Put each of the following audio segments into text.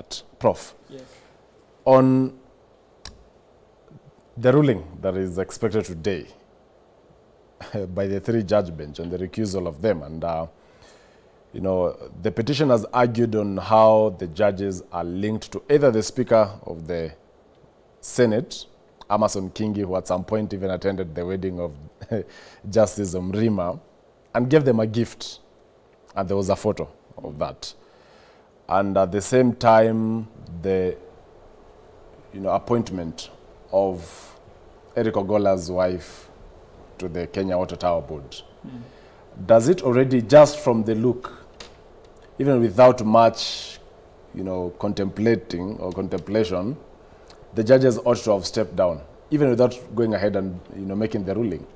that. Prof, Yes. on the ruling that is expected today by the 3-judge bench on the recusal of them, and you know, the petition has argued on how the judges are linked to either the Speaker of the Senate, Amason Kingi, who at some point even attended the wedding of Justice Mrima, and gave them a gift, and there was a photo of that. And at the same time, the appointment of Eric Ogola's wife to the Kenya Water Tower Board. Does it already, just from the look, even without much, contemplating or contemplation, the judges ought to have stepped down, even without going ahead and making the ruling?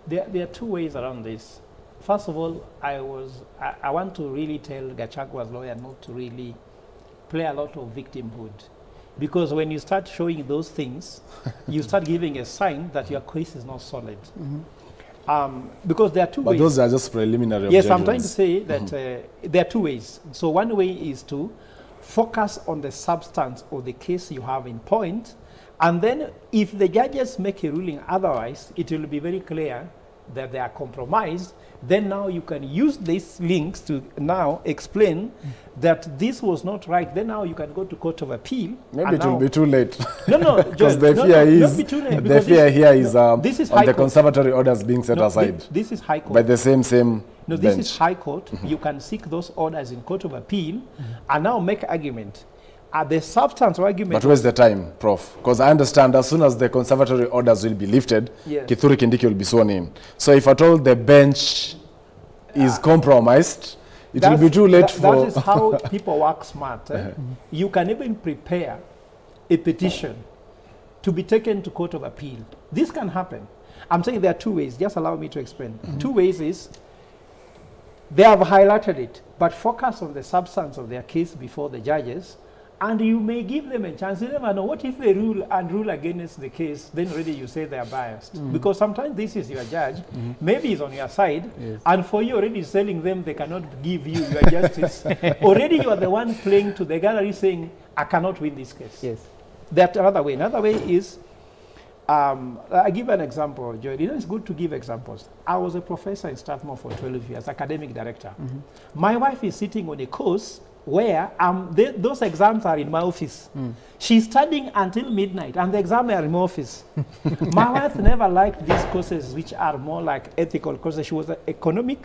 There are two ways around this. First of all, I want to really tell Gachagwa's lawyer not to really play a lot of victimhood. Because when you start showing those things, you start giving a sign that your case is not solid. Because there are two ways. But those are just preliminary Yes, objections. I'm trying to say that there are two ways. So one way is to focus on the substance of the case you have in point, and then if the judges make a ruling otherwise, it will be very clear that they are compromised. Then now you can use these links to now explain that this was not right. Then now you can go to Court of Appeal. Maybe it will be too late. No, because the fear here is this is on the conservatory orders being set aside. This is High Court. By the same No, bench. this is High Court. You can seek those orders in Court of Appeal and now make argument. The substance of argument. But where's the time, Prof? Because I understand as soon as the conservatory orders will be lifted, Yes. Kithuri Kindiki will be sworn in. So if at all the bench is compromised, it will be too late for... That is how people work smart. You can even prepare a petition to be taken to Court of Appeal. This can happen. I'm saying there are two ways. Just allow me to explain. Two ways is, they have highlighted it, but focus on the substance of their case before the judges, and you may give them a chance. You never know. What if they rule against the case? Then already you say they are biased. Because sometimes this is your judge. Maybe he's on your side. Yes. And for you already telling them they cannot give you your justice. Already you are the one playing to the gallery saying, I cannot win this case. Yes. That's another way. Another way is, I give an example, Joy. It's good to give examples. I was a professor in Strathmore for 12 years, academic director. My wife is sitting on a course where those exams are in my office. She's studying until midnight, and the exams are in my office. My wife never liked these courses, which are more like ethical courses. She was an economic,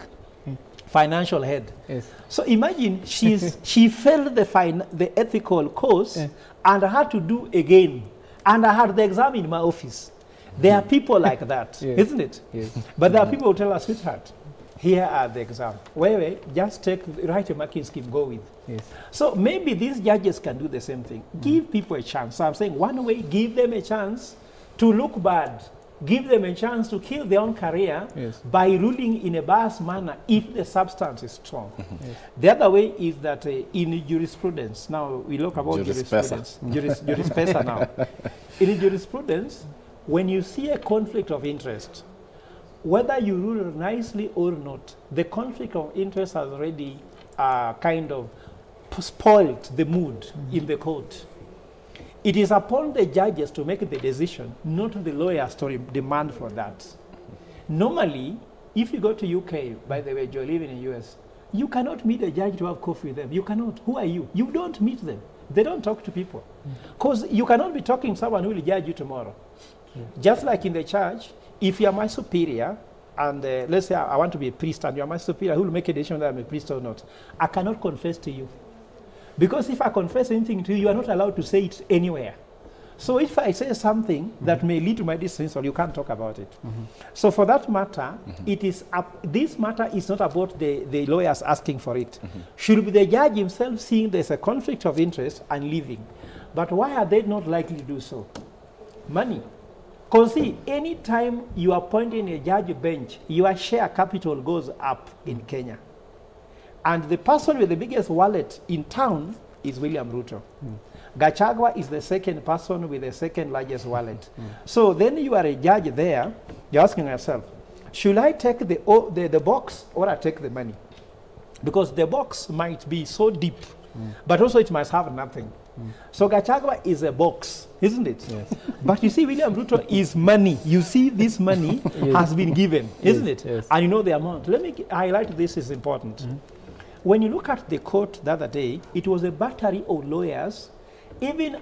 financial head. Yes. So imagine she failed the ethical course and had to do again. And I had the exam in my office. There are people like that, Yes. isn't it? Yes. But there are people who tell us, sweetheart, here are the exam. Wait, just write a marking scheme, go with. Yes. So maybe these judges can do the same thing. Give people a chance. So I'm saying one way, give them a chance to look bad. Give them a chance to kill their own career Yes. by ruling in a biased manner if the substance is strong. Yes. The other way is that in jurisprudence, now we look about Jurispesa. jurisprudence. Jurispesa now. In jurisprudence, when you see a conflict of interest, whether you rule nicely or not, the conflict of interest has already kind of spoiled the mood in the court. It is upon the judges to make the decision, not the lawyers to demand for that. Normally, if you go to UK, by the way, you're living in the US, you cannot meet a judge to have coffee with them. You cannot. Who are you? You don't meet them. They don't talk to people. Because you cannot be talking to someone who will judge you tomorrow. Just like in the church, if you are my superior, and let's say I want to be a priest, and you are my superior, who will make a decision that I'm a priest or not, I cannot confess to you. Because if I confess anything to you, you are not allowed to say it anywhere. So if I say something that may lead to my dismissal, you can't talk about it. So for that matter, it is this matter is not about the lawyers asking for it. Should be the judge himself seeing there's a conflict of interest and leaving. But why are they not likely to do so? Money. Because see, any time you appoint in a judge bench, your share capital goes up in Kenya. And the person with the biggest wallet in town is William Ruto. Gachagua is the second person with the second largest wallet. So then you are a judge there, you're asking yourself, should I take the box or I take the money? Because the box might be so deep but also it must have nothing. So Gachagua is a box, isn't it? Yes. But you see, William Ruto is money. You see, this money has been given, isn't it? Yes. And you know the amount. Let me highlight this is important. When you look at the court the other day, it was a battery of lawyers, even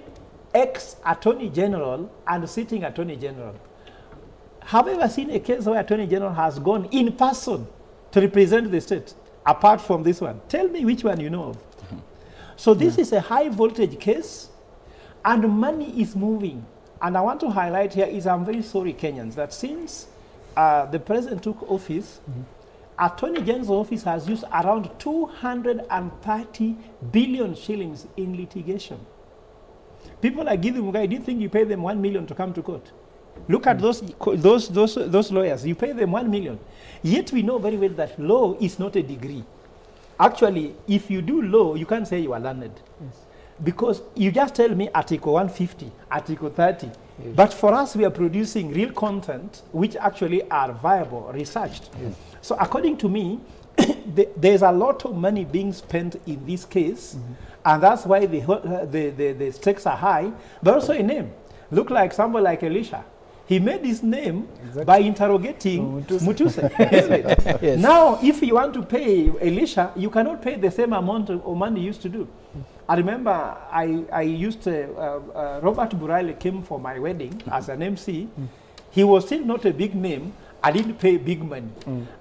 ex-attorney general and sitting attorney general. Have you ever seen a case where attorney general has gone in person to represent the state, apart from this one? Tell me which one you know of. So this is a high voltage case, and money is moving. And I want to highlight here is I'm very sorry, Kenyans, that since the president took office, Attorney General's office has used around 230 billion shillings in litigation. People like Githu Muigai, do you think you pay them 1 million to come to court? Look at those lawyers. You pay them 1 million. Yet we know very well that law is not a degree. Actually, if you do law, you can't say you are learned. Yes. Because you just tell me Article 150, Article 30. Yes. But for us, we are producing real content which actually are viable, researched. Yes. So according to me, there's a lot of money being spent in this case, and that's why the stakes are high, but also a name. Look like somebody like Elisha. He made his name by interrogating Mutuse. Isn't it? Yes. Now, if you want to pay Elisha, you cannot pay the same amount of money you used to do. I remember I used to, Robert Buraile came for my wedding as an MC. He was still not a big name. I didn't pay big money.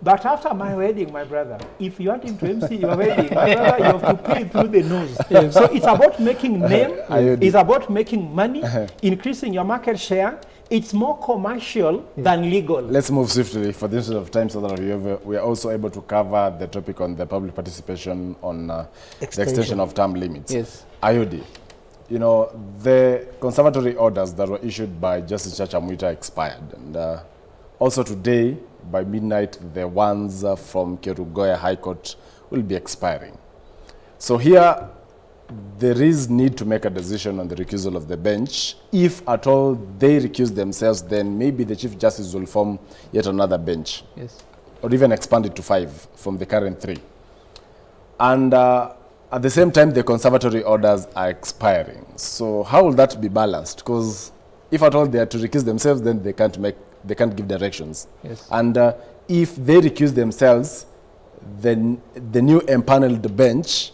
But after my wedding, my brother, if you want him to MC your wedding, my brother, you have to pay through the nose. Yes. So it's about making name, it's about making money, increasing your market share. It's more commercial than legal. Let's move swiftly for the interest of time so that we are also able to cover the topic on the public participation on the extension of term limits. Yes. Ayodi, you know, the conservatory orders that were issued by Justice Chacha Mwita expired. And also today, by midnight, the ones from Kerugoya High Court will be expiring. So here, there is need to make a decision on the recusal of the bench. If at all they recuse themselves, then maybe the Chief Justice will form yet another bench. Yes. Or even expand it to 5 from the current 3. And at the same time, the conservatory orders are expiring. So how will that be balanced? Because if at all they are to recuse themselves, then they can't give directions. Yes. And if they recuse themselves, then the new empaneled bench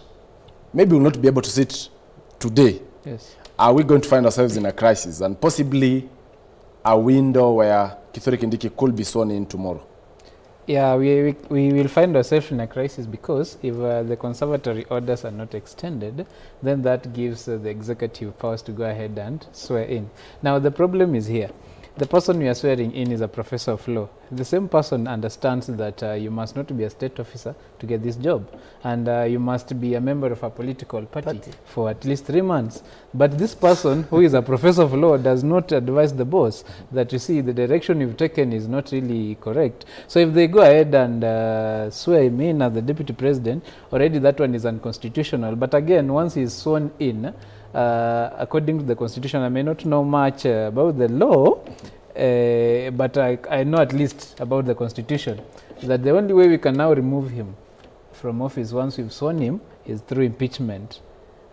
maybe will not be able to sit today. Yes. Are we going to find ourselves in a crisis and possibly a window where Kithure Kindiki could be sworn in tomorrow? Yeah, we will find ourselves in a crisis because if the conservatory orders are not extended, then that gives the executive powers to go ahead and swear in. Now, the problem is here. The person you are swearing in is a professor of law. The same person understands that you must not be a state officer to get this job, and you must be a member of a political party for at least 3 months. But this person who is a professor of law does not advise the boss that, you see, the direction you've taken is not really correct. So if they go ahead and swear him in as the deputy president, already that one is unconstitutional. But again, once he's sworn in, according to the constitution, I may not know much about the law, but I know at least about the constitution, that the only way we can now remove him from office once we've sworn him is through impeachment.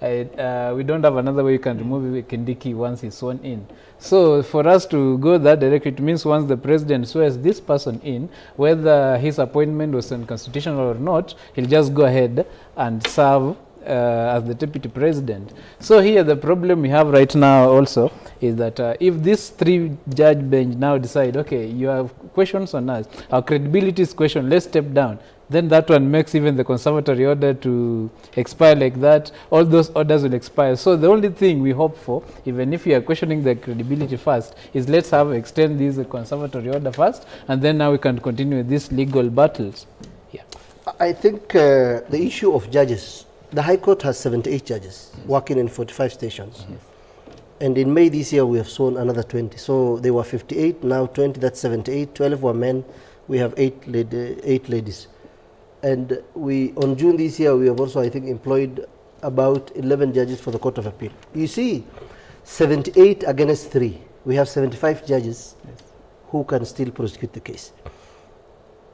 We don't have another way we can remove Kindiki once he's sworn in. So for us to go that direction, it means once the president swears this person in, whether his appointment was unconstitutional or not, he'll just go ahead and serve as the deputy president. So here the problem we have right now also is that if this 3-judge bench now decide, okay, you have questions on us, our credibility is questioned, let's step down, then that one makes even the conservatory order to expire like that. All those orders will expire. So the only thing we hope for, even if we are questioning the credibility first, is let's extend this conservatory order first, and then now we can continue with these legal battles. Yeah. I think the issue of judges, the High Court has 78 judges working in 45 stations. And in May this year, we have sworn another 20. So they were 58, now 20, that's 78. 12 were men. We have 8 ladies. And on June this year, we have also, I think, employed about 11 judges for the Court of Appeal. You see, 78 against 3. We have 75 judges who can still prosecute the case.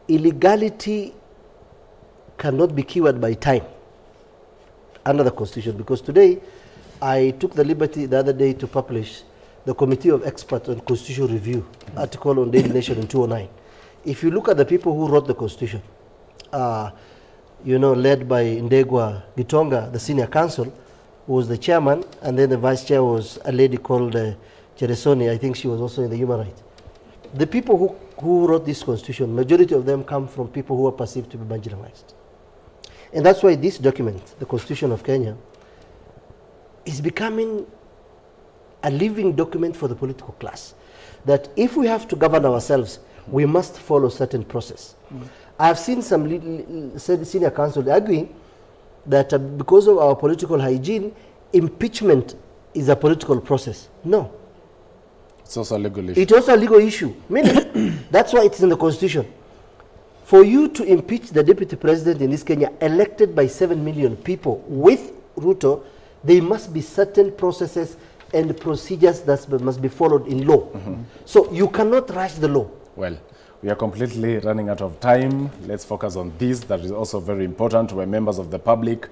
Illegality cannot be cured by time. under the Constitution, because today I took the liberty the other day to publish the Committee of Experts on Constitutional Review article on Daily Nation in 2009. If you look at the people who wrote the Constitution, you know, led by Ndegwa Gitonga, the senior counsel, who was the chairman, and then the vice chair was a lady called Cheresoni. I think she was also in the human rights. The people who wrote this Constitution, majority of them come from people who are perceived to be marginalized. And that's why this document, the Constitution of Kenya, is becoming a living document for the political class. That if we have to govern ourselves, we must follow certain process. I have seen some senior counsel arguing that because of our political hygiene, impeachment is a political process. No. It's also a legal issue. It's also a legal issue. Meaning, that's why it's in the Constitution. For you to impeach the deputy president in this Kenya, elected by 7 million people with Ruto, there must be certain processes and procedures that must be followed in law. So you cannot rush the law. Well, we are completely running out of time. Let's focus on this. That is also very important, where members of the public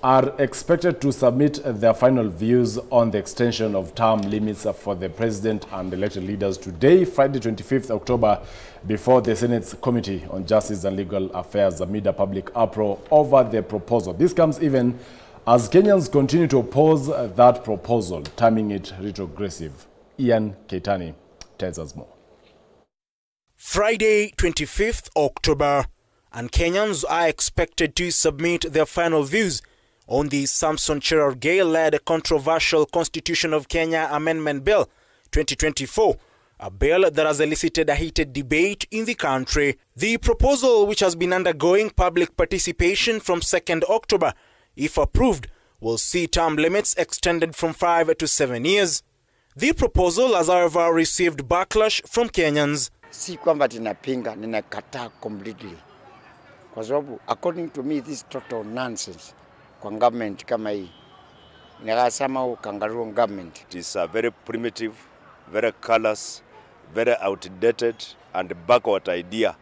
are expected to submit their final views on the extension of term limits for the president and elected leaders today, Friday 25th October, before the Senate's Committee on Justice and Legal Affairs amid a public uproar over the proposal. This comes even as Kenyans continue to oppose that proposal, terming it retrogressive. Ian Keitani tells us more. Friday, 25th October, and Kenyans are expected to submit their final views on the Samson Cherargei-led controversial Constitution of Kenya Amendment Bill 2024, a bill that has elicited a heated debate in the country. The proposal, which has been undergoing public participation from 2nd October, if approved, will see term limits extended from 5 to 7 years. The proposal has, however, received backlash from Kenyans. Si kwamba ninapinga, ninakataa completely. Kwa sababu, according to me, this is total nonsense. Kwa government kama hii. Nikasema kangaroo government. It is a very primitive, very callous, very outdated and backward idea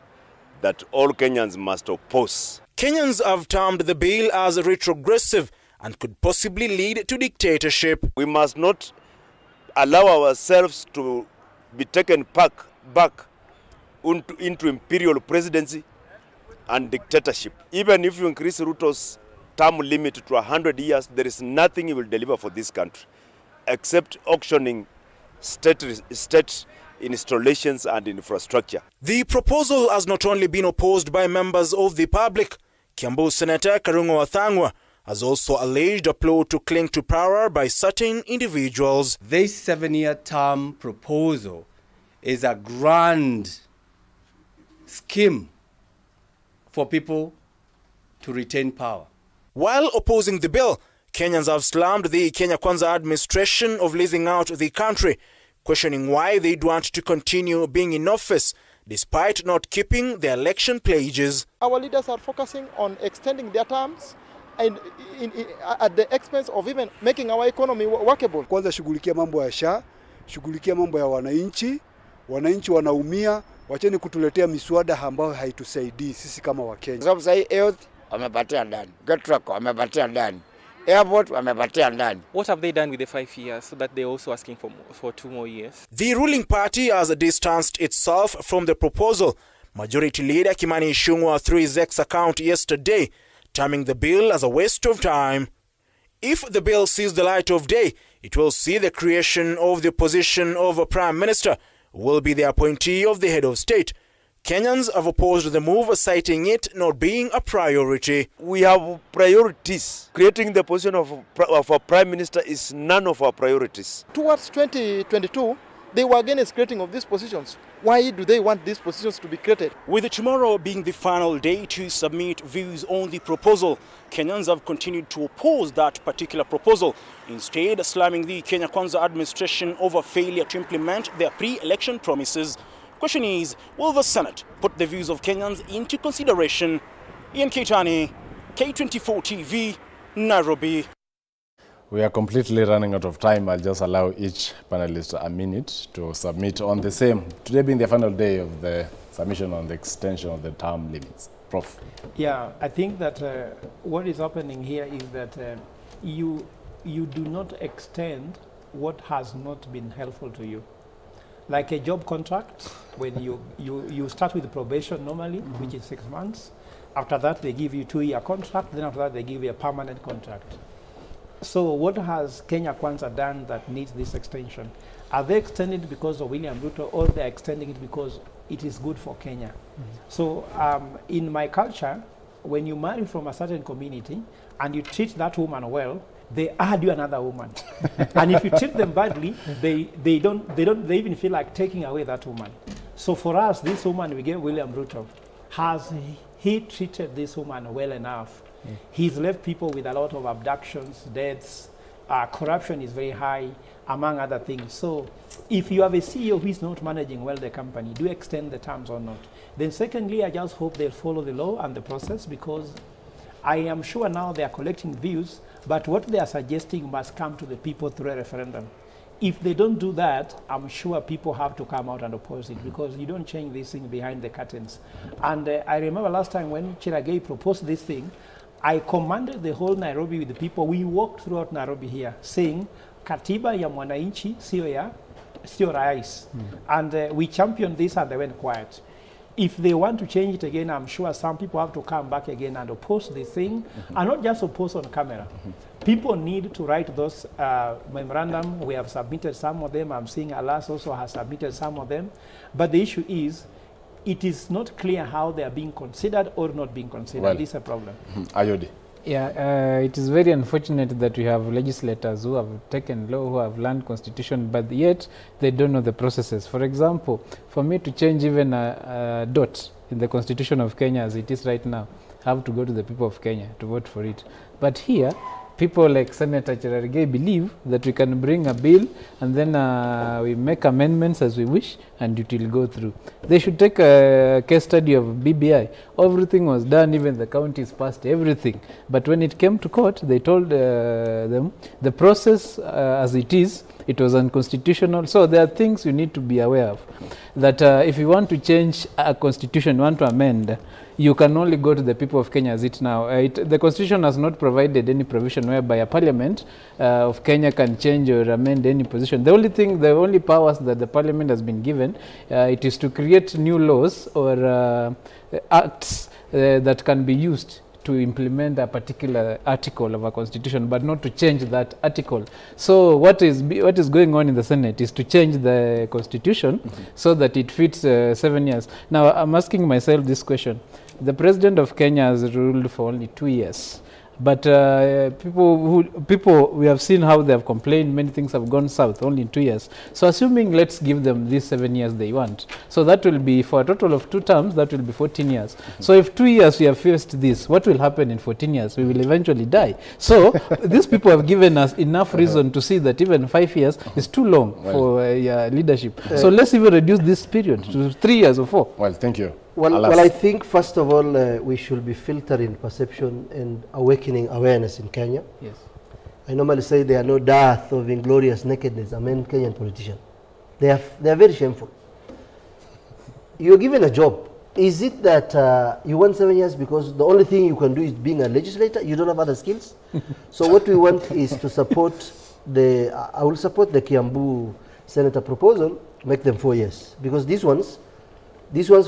that all Kenyans must oppose. Kenyans have termed the bill as retrogressive and could possibly lead to dictatorship. We must not allow ourselves to be taken back into imperial presidency and dictatorship. Even if you increase Ruto's term limit to 100 years, there is nothing he will deliver for this country except auctioning state installations and infrastructure. The proposal has not only been opposed by members of the public. Kiambu Senator Karungo Wathangwa has also alleged a plot to cling to power by certain individuals. This 7-year term proposal is a grand scheme for people to retain power. While opposing the bill, Kenyans have slammed the Kenya Kwanza administration of leasing out the country, questioning why they'd want to continue being in office despite not keeping their election pledges. Our leaders are focusing on extending their terms and at the expense of even making our economy workable. Kwanza shughulikia mambo ya SHA, shughulikia mambo ya wananchi. Wananchi wanaumia, wacheni kutuletea miswada ambayo haitusaidii sisi kama Wakenya. Sababu sasa health wamepatia ndani, Getrack wamepatia ndani, airport wamepatia ndani. What have they done with the 5 years so that they're also asking for 2 more years? The ruling party has distanced itself from the proposal. Majority Leader Kimani Ichung'wah through his X account yesterday, terming the bill as a waste of time. If the bill sees the light of day, it will see the creation of the position of a Prime Minister, who will be the appointee of the head of state. Kenyans have opposed the move, citing it not being a priority. We have priorities. Creating the position of a Prime Minister is none of our priorities. Towards 2022, they were against creating of these positions. Why do they want these positions to be created? With tomorrow being the final day to submit views on the proposal, Kenyans have continued to oppose that particular proposal, instead slamming the Kenya Kwanza administration over failure to implement their pre-election promises. Question is, will the Senate put the views of Kenyans into consideration? Ian Keitani, K24 TV, Nairobi. We are completely running out of time. I'll just allow each panelist a minute to submit on the same. Today being the final day of the submission on the extension of the term limits. Prof. Yeah, I think that what is happening here is that you do not extend what has not been helpful to you. Like a job contract, when you start with probation normally, which is 6 months. After that, they give you 2-year contract. Then after that, they give you a permanent contract. So what has Kenya Kwanza done that needs this extension? Are they extending it because of William Ruto, or they're extending it because it is good for Kenya? So in my culture, when you marry from a certain community and you treat that woman well, they add you another woman. And if you treat them badly, they even feel like taking away that woman. So for us, this woman we gave William Ruto, has he treated this woman well enough? He's left people with a lot of abductions, deaths, corruption is very high, among other things. So if you have a CEO who is not managing well the company, do you extend the terms or not? Then secondly, I just hope they'll follow the law and the process, because I am sure now they are collecting views, but what they are suggesting must come to the people through a referendum. If they don't do that, I'm sure people have to come out and oppose it, because you don't change this thing behind the curtains. And I remember last time when Cherargei proposed this thing, I commanded the whole Nairobi with the people. We walked throughout Nairobi here saying, Katiba ya mwananchi sio rais. And we championed this and they went quiet. If they want to change it again, I'm sure some people have to come back again and oppose this thing, and not just oppose on camera. People need to write those memorandum. We have submitted some of them. I'm seeing Alas also has submitted some of them. But the issue is, it is not clear how they are being considered or not being considered. Well, this is a problem. Ayodi. Yeah, it is very unfortunate that we have legislators who have taken law, who have learned constitution, but yet they don't know the processes. For example, for me to change even a dot in the constitution of Kenya as it is right now, I have to go to the people of Kenya to vote for it. But here, people like Senator Cherargei believe that we can bring a bill and then we make amendments as we wish and it will go through. They should take a case study of BBI. Everything was done, even the counties passed everything. But when it came to court, they told them the process as it is, it was unconstitutional. So there are things you need to be aware of. That if you want to change a constitution, you want to amend, you can only go to the people of Kenya as it now. The constitution has not provided any provision whereby a parliament of Kenya can change or amend any position. The only powers that the parliament has been given, it is to create new laws or acts that can be used to implement a particular article of a constitution, but not to change that article. So what is going on in the Senate is to change the constitution so that it fits 7 years. Now, I'm asking myself this question. The president of Kenya has ruled for only 2 years. But we have seen how they have complained, many things have gone south only in 2 years. So assuming let's give them these 7 years they want. So that will be, for a total of 2 terms, that will be 14 years. So if 2 years we have faced this, what will happen in 14 years? We will eventually die. So these people have given us enough reason to see that even 5 years is too long for leadership. So let's even reduce this period to 3 years or 4. Well, thank you. Well, I think, first of all, we should be filtering perception and awakening awareness in Kenya. Yes. I normally say there are no dearth of inglorious nakedness among Kenyan politicians. They are very shameful. You're given a job. Is it that you want 7 years because the only thing you can do is being a legislator? You don't have other skills? So what we want is to support I will support the Kiambu Senator proposal, make them 4 years. Because these ones,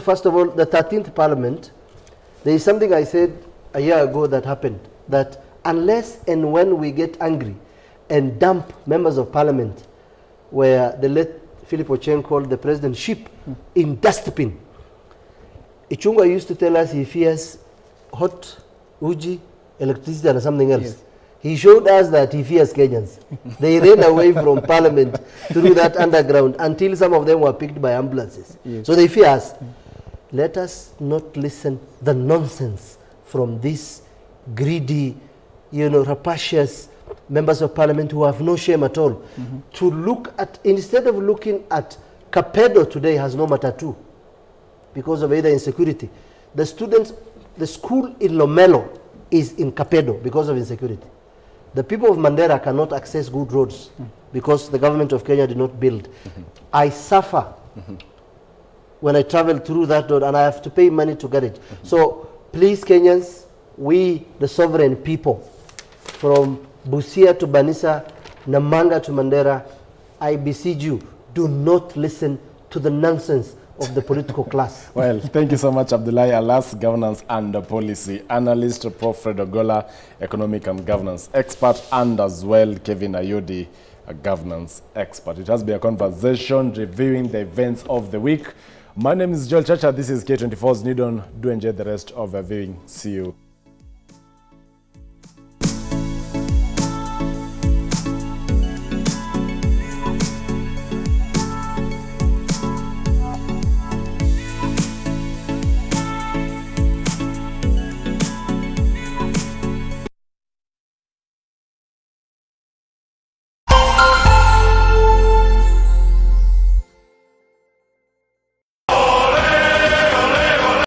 first of all, the 13th Parliament, there is something I said a year ago that happened, that unless and when we get angry and dump members of Parliament, where the late Philip Ochieng called the president sheep, in dustbin. Ichungwa used to tell us he fears hot, uji, electricity and something else. Yes. He showed us that he fears Kenyans. They ran away from Parliament through that underground until some of them were picked by ambulances. Yes. So they fear us. Let us not listen the nonsense from these greedy, rapacious members of Parliament who have no shame at all. To look at, instead of looking at Kapedo today has no matatu because of either insecurity. The school in Lomelo is in Kapedo because of insecurity. The people of Mandera cannot access good roads because the government of Kenya did not build. I suffer when I travel through that road and I have to pay money to get it. So Please, Kenyans, we, the sovereign people, from Busia to Banisa, Namanga to Mandera, I beseech you, do not listen to the nonsense of the political class. Well, thank you so much, Abdullahi Alas, governance and policy analyst, Prof. Fred Ogolla, economic and governance expert, and as well Kevin Ayodi, a governance expert. It has been a conversation reviewing the events of the week. My name is Joel Chacha. This is K24's Nidon. Do enjoy the rest of the viewing. See you.